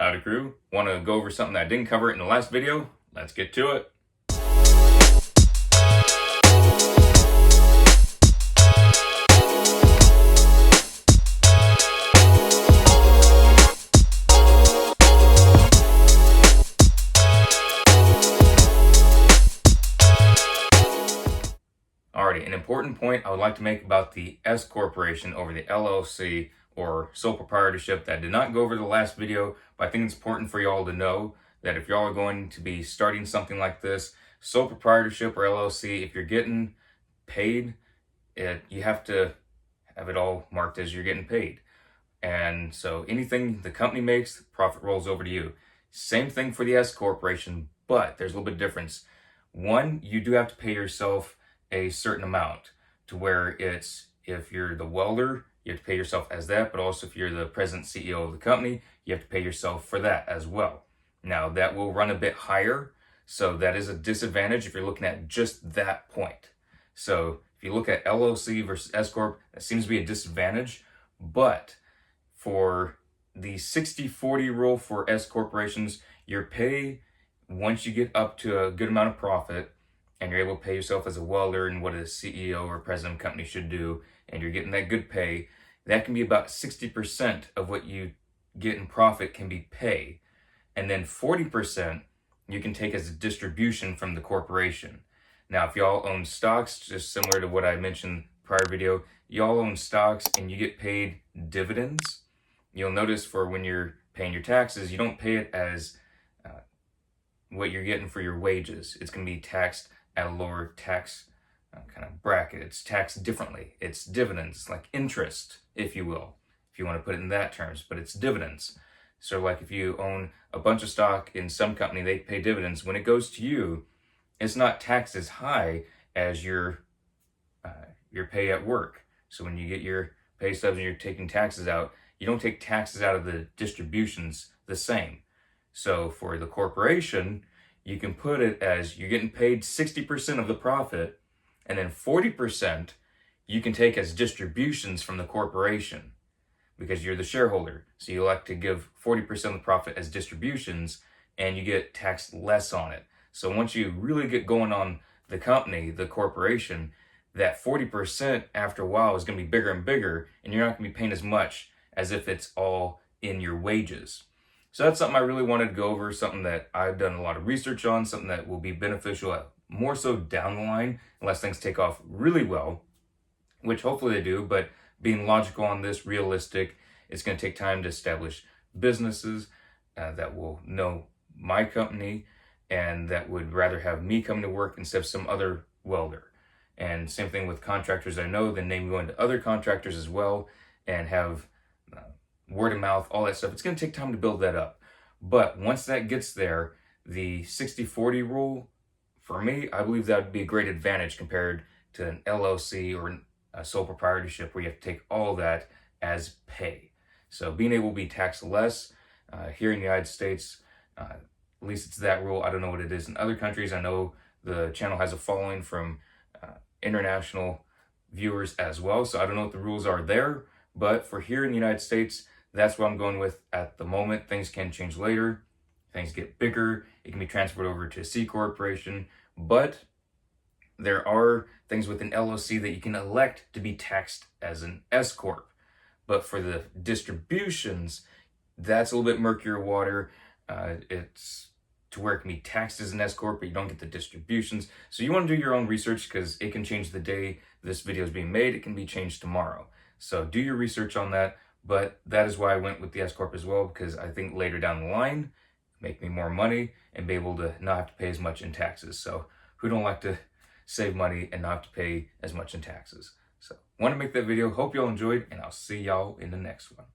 Howdy crew, want to go over something that I didn't cover in the last video? Let's get to it. Alrighty, an important point I would like to make about the S corporation over the LLC or sole proprietorship that I did not go over the last video, but I think it's important for y'all to know that if y'all are going to be starting something like this, sole proprietorship or LLC, if you're getting paid, you have to have it all marked as you're getting paid. And so anything the company makes, profit rolls over to you. Same thing for the S corporation, but there's a little bit of difference. One, you do have to pay yourself a certain amount, to where it's, if you're the welder, you have to pay yourself as that, but also if you're the president CEO of the company, you have to pay yourself for that as well. Now that will run a bit higher, so that is a disadvantage if you're looking at just that point. So if you look at LLC versus S Corp, that seems to be a disadvantage, but for the 60-40 rule for S corporations, your pay, once you get up to a good amount of profit, and you're able to pay yourself as a welder and what a CEO or president of a company should do, and you're getting that good pay, that can be about 60% of what you get in profit can be pay. And then 40% you can take as a distribution from the corporation. Now, if y'all own stocks, just similar to what I mentioned prior video, y'all own stocks and you get paid dividends. You'll notice for when you're paying your taxes, you don't pay it as what you're getting for your wages. It's going to be taxed at a lower tax kind of bracket. It's taxed differently. It's dividends, like interest, if you will, if you want to put it in that terms, but it's dividends. So like if you own a bunch of stock in some company, they pay dividends. When it goes to you, it's not taxed as high as your pay at work. So when you get your pay stubs and you're taking taxes out, you don't take taxes out of the distributions the same. So for the corporation, you can put it as you're getting paid 60% of the profit, and then 40% you can take as distributions from the corporation because you're the shareholder. So you elect to give 40% of the profit as distributions and you get taxed less on it. So once you really get going on the company, the corporation, that 40% after a while is going to be bigger and bigger, and you're not going to be paying as much as if it's all in your wages. So that's something I really wanted to go over, something that I've done a lot of research on, something that will be beneficial more so down the line, unless things take off really well, which hopefully they do, but being logical on this, realistic, it's going to take time to establish businesses that will know my company and that would rather have me come to work instead of some other welder. And same thing with contractors I know, then name going to other contractors as well and have word of mouth, all that stuff. It's going to take time to build that up. But once that gets there, the 60-40 rule, for me, I believe that would be a great advantage compared to an LLC or a sole proprietorship where you have to take all that as pay. So being able to be taxed less here in the United States, at least it's that rule. I don't know what it is in other countries. I know the channel has a following from international viewers as well. So I don't know what the rules are there. But for here in the United States, that's what I'm going with at the moment. Things can change later. Things get bigger. It can be transferred over to a C corporation. But there are things with an LLC that you can elect to be taxed as an S corp. But for the distributions, that's a little bit murkier water. It's to where it can be taxed as an S corp, but you don't get the distributions. So you want to do your own research because it can change the day this video is being made. It can be changed tomorrow. So do your research on that. But that is why I went with the S corp as well, because I think later down the line, make me more money and be able to not have to pay as much in taxes. So who don't like to save money and not have to pay as much in taxes? So want to make that video. Hope y'all enjoyed, and I'll see y'all in the next one.